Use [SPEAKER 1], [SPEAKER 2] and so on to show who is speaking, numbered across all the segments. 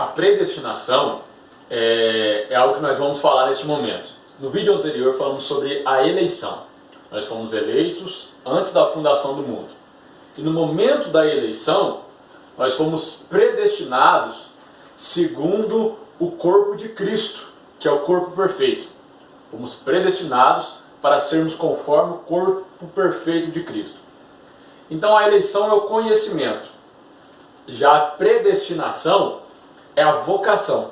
[SPEAKER 1] A predestinação é algo que nós vamos falar neste momento. No vídeo anterior falamos sobre a eleição. Nós fomos eleitos antes da fundação do mundo. E no momento da eleição, nós fomos predestinados segundo o corpo de Cristo, que é o corpo perfeito. Fomos predestinados para sermos conforme o corpo perfeito de Cristo. Então a eleição é o conhecimento. Já a predestinação é a vocação.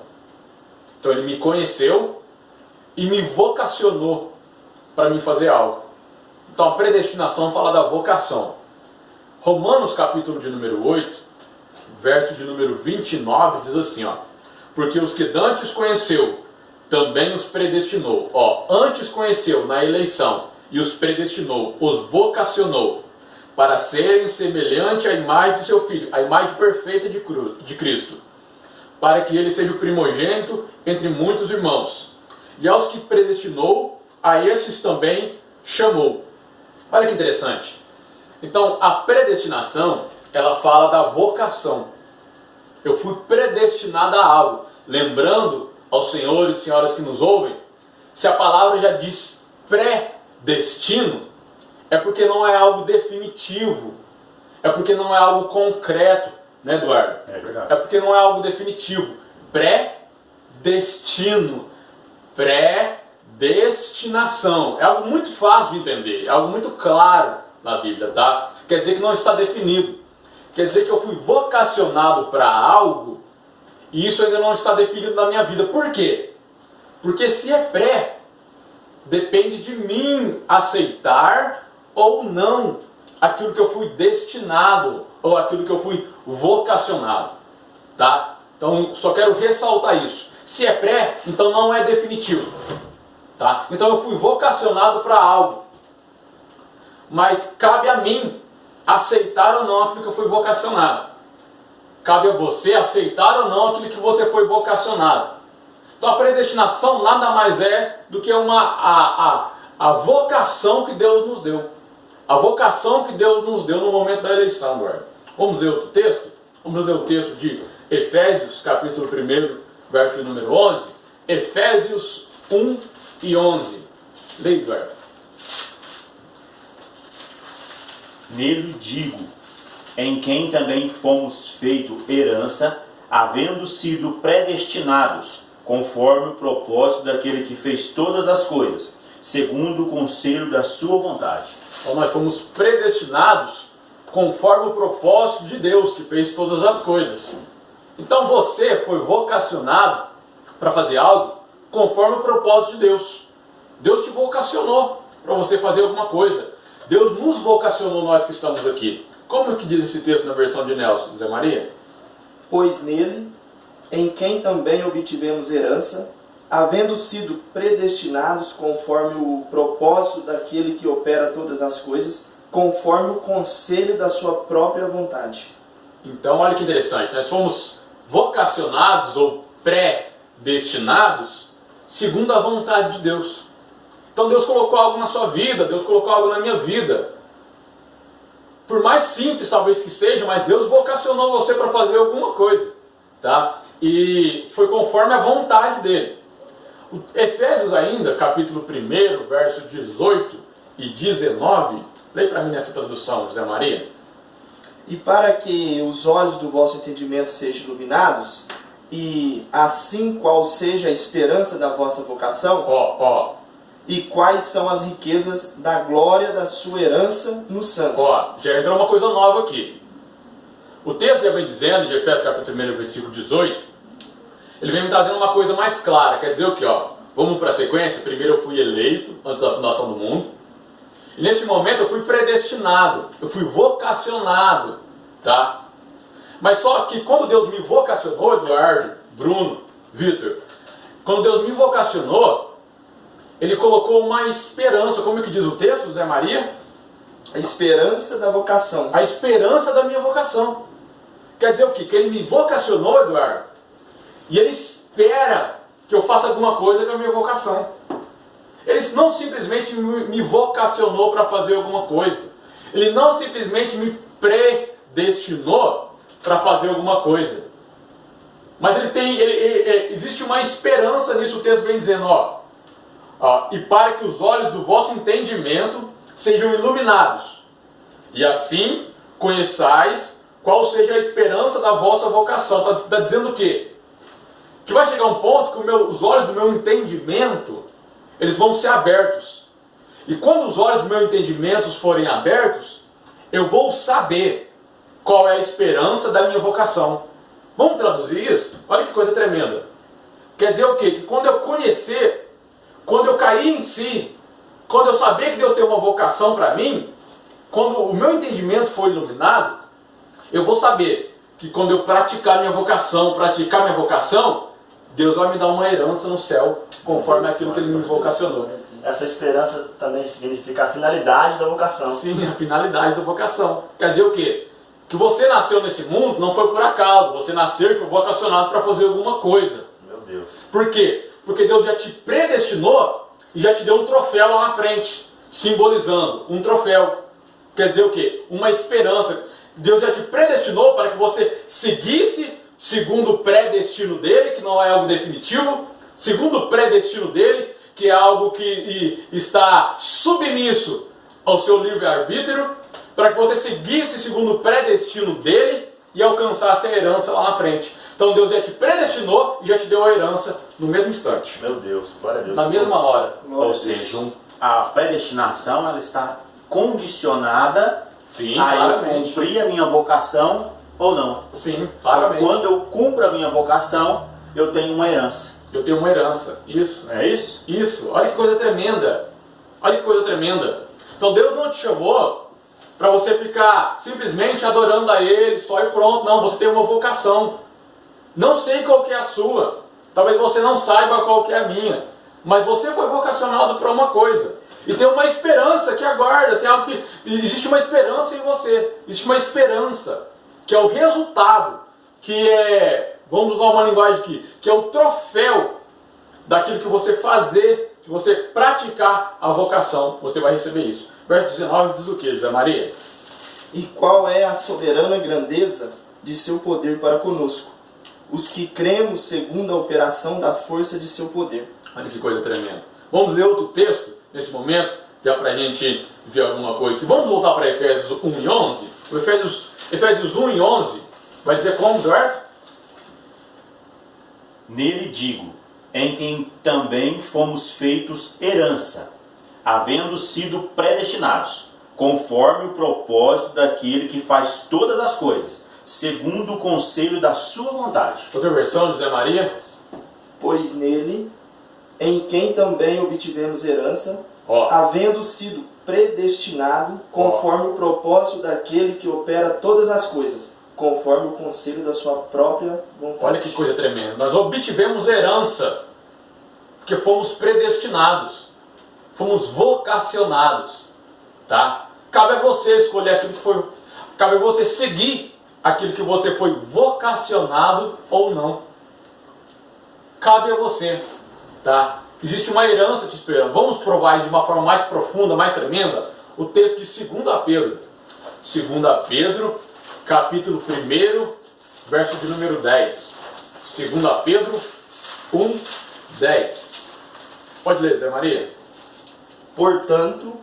[SPEAKER 1] Então ele me conheceu e me vocacionou para me fazer algo. Então a predestinação fala da vocação. Romanos capítulo de número 8, verso de número 29 diz assim, porque os que dantes conheceu, também os predestinou. Antes conheceu na eleição e os predestinou, os vocacionou para serem semelhante à imagem de seu Filho, a imagem perfeita de Cristo, para que ele seja o primogênito entre muitos irmãos. E aos que predestinou, a esses também chamou. Olha que interessante. Então, a predestinação, ela fala da vocação. Eu fui predestinado a algo. Lembrando aos senhores e senhoras que nos ouvem, se a palavra já diz pré-destino, é porque não é algo definitivo. É porque não é algo concreto, né, Eduardo?
[SPEAKER 2] É verdade.
[SPEAKER 1] É porque não é algo definitivo. Pré-destino. Predestinação. É algo muito fácil de entender. É algo muito claro na Bíblia, tá? Quer dizer que não está definido. Quer dizer que eu fui vocacionado para algo e isso ainda não está definido na minha vida. Por quê? Porque se é pré, depende de mim aceitar ou não aquilo que eu fui destinado ou aquilo que eu fui vocacionado, tá? Então só quero ressaltar isso. Se é pré, então não é definitivo, tá? Então eu fui vocacionado para algo, mas cabe a mim aceitar ou não aquilo que eu fui vocacionado. Cabe a você aceitar ou não aquilo que você foi vocacionado. Então a predestinação nada mais é do que a vocação que Deus nos deu. A vocação que Deus nos deu no momento da eleição, Eduardo. Vamos ler outro texto? Vamos ler o texto de Efésios, capítulo 1, verso número 11. Efésios 1 e 11. Leia, Eduardo.
[SPEAKER 2] Nele digo, em quem também fomos feito herança, havendo sido predestinados, conforme o propósito daquele que fez todas as coisas, segundo o conselho da sua vontade.
[SPEAKER 1] Então nós fomos predestinados conforme o propósito de Deus que fez todas as coisas. Então você foi vocacionado para fazer algo conforme o propósito de Deus. Deus te vocacionou para você fazer alguma coisa. Deus nos vocacionou, nós que estamos aqui. Como é que diz esse texto na versão de Nelson, Zé Maria?
[SPEAKER 3] Pois nele, em quem também obtivemos herança, havendo sido predestinados conforme o propósito daquele que opera todas as coisas, conforme o conselho da sua própria vontade.
[SPEAKER 1] Então, olha que interessante, nós fomos vocacionados ou predestinados segundo a vontade de Deus. Então Deus colocou algo na sua vida, Deus colocou algo na minha vida. Por mais simples talvez que seja, mas Deus vocacionou você para fazer alguma coisa, tá? E foi conforme a vontade dele. O Efésios ainda, capítulo 1, verso 18 e 19, leia para mim nessa tradução, José Maria.
[SPEAKER 3] E para que os olhos do vosso entendimento sejam iluminados, e assim qual seja a esperança da vossa vocação, e quais são as riquezas da glória da sua herança nos santos.
[SPEAKER 1] Já entrou uma coisa nova aqui. O texto já vem dizendo, de Efésios capítulo 1, versículo 18, ele vem me trazendo uma coisa mais clara. Quer dizer o quê? Vamos para a sequência. Primeiro eu fui eleito, antes da fundação do mundo. E nesse momento eu fui predestinado, eu fui vocacionado, tá? Mas só que quando Deus me vocacionou, Eduardo, Bruno, Vitor, quando Deus me vocacionou, Ele colocou uma esperança, como é que diz o texto, Zé Maria?
[SPEAKER 3] A esperança da vocação.
[SPEAKER 1] A esperança da minha vocação. Quer dizer o quê? Que Ele me vocacionou, Eduardo, e Ele espera que eu faça alguma coisa com a minha vocação. Ele não simplesmente me vocacionou para fazer alguma coisa. Ele não simplesmente me predestinou para fazer alguma coisa. Mas existe uma esperança nisso, o texto vem dizendo, e para que os olhos do vosso entendimento sejam iluminados, e assim conheçais qual seja a esperança da vossa vocação. Está dizendo o quê? Que vai chegar um ponto que os olhos do meu entendimento, eles vão ser abertos. E quando os olhos do meu entendimento forem abertos, eu vou saber qual é a esperança da minha vocação. Vamos traduzir isso? Olha que coisa tremenda. Quer dizer o quê? Que quando eu conhecer, quando eu cair em si, quando eu saber que Deus tem uma vocação para mim, quando o meu entendimento for iluminado, eu vou saber que quando eu praticar minha vocação, Deus vai me dar uma herança no céu, conforme aquilo que Ele me vocacionou.
[SPEAKER 4] Essa esperança também significa a finalidade da vocação.
[SPEAKER 1] Sim, a finalidade da vocação. Quer dizer o quê? Que você nasceu nesse mundo não foi por acaso. Você nasceu e foi vocacionado para fazer alguma coisa.
[SPEAKER 4] Meu Deus.
[SPEAKER 1] Por quê? Porque Deus já te predestinou e já te deu um troféu lá na frente, simbolizando um troféu. Quer dizer o quê? Uma esperança. Deus já te predestinou para que você seguisse segundo o pré-destino dele, que não é algo definitivo, segundo o pré-destino dele, que é algo que está submisso ao seu livre-arbítrio, para que você seguisse segundo o pré-destino dele e alcançasse a herança lá na frente. Então Deus já te predestinou e já te deu a herança no mesmo instante.
[SPEAKER 4] Meu Deus, glória a Deus.
[SPEAKER 1] Na mesma hora.
[SPEAKER 2] Ou seja, a predestinação ela está condicionada
[SPEAKER 1] Sim,
[SPEAKER 2] a eu
[SPEAKER 1] claramente.
[SPEAKER 2] cumprir a minha vocação ou não.
[SPEAKER 1] Sim, claramente.
[SPEAKER 2] Quando eu cumpro a minha vocação, eu tenho uma herança.
[SPEAKER 1] Eu tenho uma herança. Isso.
[SPEAKER 2] É isso?
[SPEAKER 1] Isso. Olha que coisa tremenda. Olha que coisa tremenda. Então Deus não te chamou para você ficar simplesmente adorando a Ele só e pronto. Não, você tem uma vocação. Não sei qual que é a sua. Talvez você não saiba qual que é a minha. Mas você foi vocacionado para uma coisa. E tem uma esperança que aguarda. Tem algo que, existe uma esperança em você. Existe uma esperança. Que é o resultado. Que é, vamos usar uma linguagem aqui, que é o troféu daquilo que você fazer, se você praticar a vocação, você vai receber isso. Verso 19 diz o que, José Maria?
[SPEAKER 3] E qual é a soberana grandeza de seu poder para conosco, os que cremos segundo a operação da força de seu poder.
[SPEAKER 1] Olha que coisa tremenda. Vamos ler outro texto nesse momento, já para a gente ver alguma coisa. E vamos voltar para Efésios 1 e 11. O Efésios 1 e 11 vai dizer como, Eduardo?
[SPEAKER 2] Nele digo, em quem também fomos feitos herança, havendo sido predestinados, conforme o propósito daquele que faz todas as coisas, segundo o conselho da sua vontade.
[SPEAKER 1] Outra versão, José Maria?
[SPEAKER 3] Pois nele, em quem também obtivemos herança, havendo sido predestinado, conforme o propósito daquele que opera todas as coisas, conforme o conselho da sua própria vontade.
[SPEAKER 1] Olha que coisa tremenda. Nós obtivemos herança, porque fomos predestinados, fomos vocacionados, tá? Cabe a você escolher aquilo que foi, cabe a você seguir aquilo que você foi vocacionado ou não. Cabe a você, tá? Existe uma herança te esperando. Vamos provar isso de uma forma mais profunda, mais tremenda. O texto de 2 Pedro. 2 Pedro, capítulo 1, verso de número 10. 2 Pedro 1, 10. Pode ler, Zé Maria.
[SPEAKER 3] Portanto,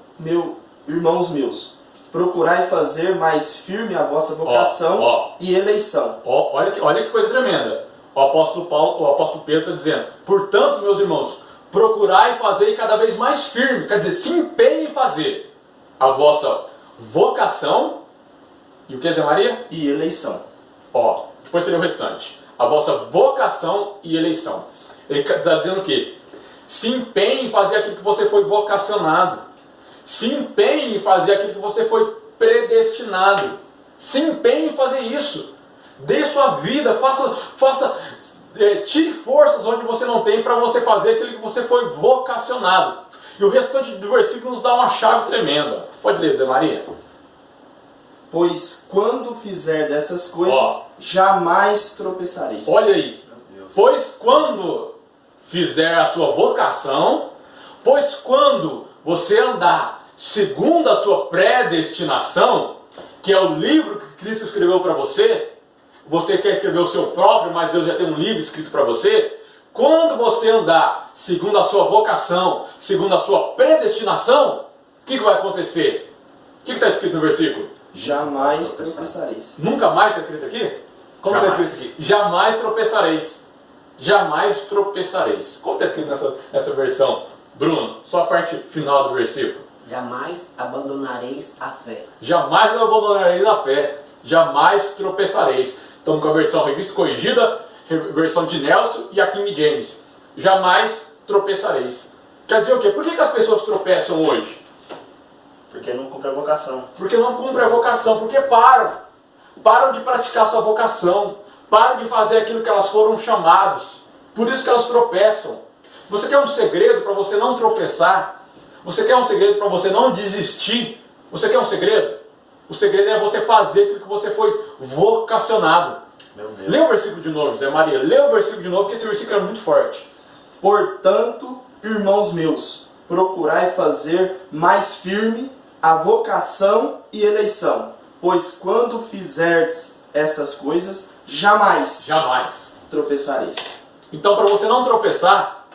[SPEAKER 3] irmãos meus, procurai fazer mais firme a vossa vocação e eleição.
[SPEAKER 1] Olha que coisa tremenda. O apóstolo Pedro está dizendo: portanto, meus irmãos, procurai fazer cada vez mais firme, quer dizer, se empenhe em fazer a vossa vocação e o que, Zé Maria?
[SPEAKER 3] E eleição.
[SPEAKER 1] Depois seria o restante. A vossa vocação e eleição. Ele está dizendo o quê? Se empenhe em fazer aquilo que você foi vocacionado. Se empenhe em fazer aquilo que você foi predestinado. Se empenhe em fazer isso. Dê sua vida, tire forças onde você não tem para você fazer aquilo que você foi vocacionado. E o restante do versículo nos dá uma chave tremenda. Pode ler, Zé Maria.
[SPEAKER 3] Pois quando fizer dessas coisas, jamais tropeçareis.
[SPEAKER 1] Olha aí. Pois quando fizer a sua vocação, pois quando você andar segundo a sua predestinação, que é o livro que Cristo escreveu para você, você quer escrever o seu próprio, mas Deus já tem um livro escrito para você. Quando você andar segundo a sua vocação, segundo a sua predestinação, o que vai acontecer? O que está escrito no versículo?
[SPEAKER 3] Jamais tropeçareis.
[SPEAKER 1] Nunca mais está escrito aqui? Como está escrito aqui? Jamais tropeçareis. Jamais tropeçareis. Como está escrito nessa versão? Bruno, só a parte final do versículo.
[SPEAKER 5] Jamais abandonareis a fé.
[SPEAKER 1] Jamais abandonareis a fé. Jamais tropeçareis. Estamos com a versão revista corrigida, versão de Nelson e a King James. Jamais tropeçareis. Quer dizer o quê? Por que as pessoas tropeçam hoje?
[SPEAKER 4] Porque não cumpre a vocação.
[SPEAKER 1] Porque não cumpre a vocação. Porque param. Param de praticar sua vocação. Param de fazer aquilo que elas foram chamadas. Por isso que elas tropeçam. Você quer um segredo para você não tropeçar? Você quer um segredo para você não desistir? Você quer um segredo? O segredo é você fazer aquilo que você foi vocacionado.
[SPEAKER 4] Meu Deus.
[SPEAKER 1] Lê o versículo de novo, Zé Maria. Lê o versículo de novo, porque esse versículo é muito forte.
[SPEAKER 3] Portanto, irmãos meus, procurai fazer mais firme a vocação e eleição, pois quando fizerdes essas coisas, jamais tropeçareis.
[SPEAKER 1] Então, para você não tropeçar,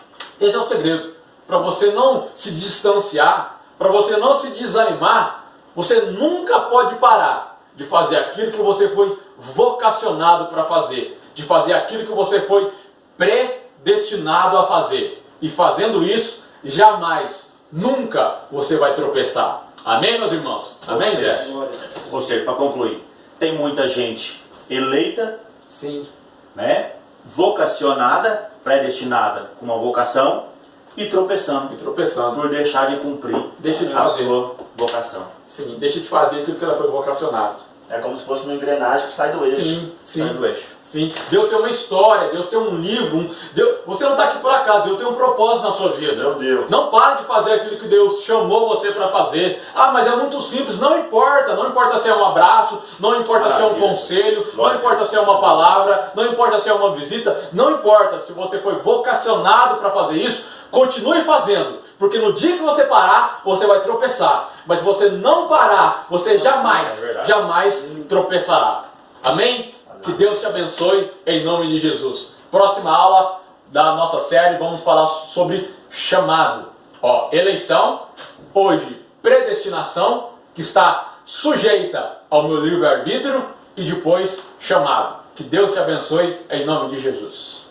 [SPEAKER 1] esse é o segredo. Para você não se distanciar, para você não se desanimar, você nunca pode parar de fazer aquilo que você foi vocacionado para fazer, de fazer aquilo que você foi predestinado a fazer. E fazendo isso, jamais, nunca você vai tropeçar. Amém, meus irmãos? Amém, Zé?
[SPEAKER 2] Ou seja, para concluir, tem muita gente eleita,
[SPEAKER 1] sim,
[SPEAKER 2] né, vocacionada, predestinada com uma vocação, e tropeçando por deixar de cumprir a sua vocação.
[SPEAKER 1] Sim, deixa de fazer aquilo que ela foi vocacionada.
[SPEAKER 4] É como se fosse uma engrenagem que sai do eixo.
[SPEAKER 1] Sim, sim.
[SPEAKER 2] Sai do eixo.
[SPEAKER 1] Sim. Deus tem uma história, Deus tem um livro. Você não está aqui por acaso, Deus tem um propósito na sua vida.
[SPEAKER 4] Meu Deus.
[SPEAKER 1] Não pare de fazer aquilo que Deus chamou você para fazer. Ah, mas é muito simples. Não importa. Não importa se é um abraço, não importa se é um conselho, não importa se é uma palavra, não importa se é uma visita, não importa se você foi vocacionado para fazer isso, continue fazendo. Porque no dia que você parar, você vai tropeçar. Mas se você não parar, você jamais tropeçará. Amém? Que Deus te abençoe em nome de Jesus. Próxima aula da nossa série, vamos falar sobre chamado. Eleição, hoje predestinação, que está sujeita ao meu livre-arbítrio, e depois chamado. Que Deus te abençoe em nome de Jesus.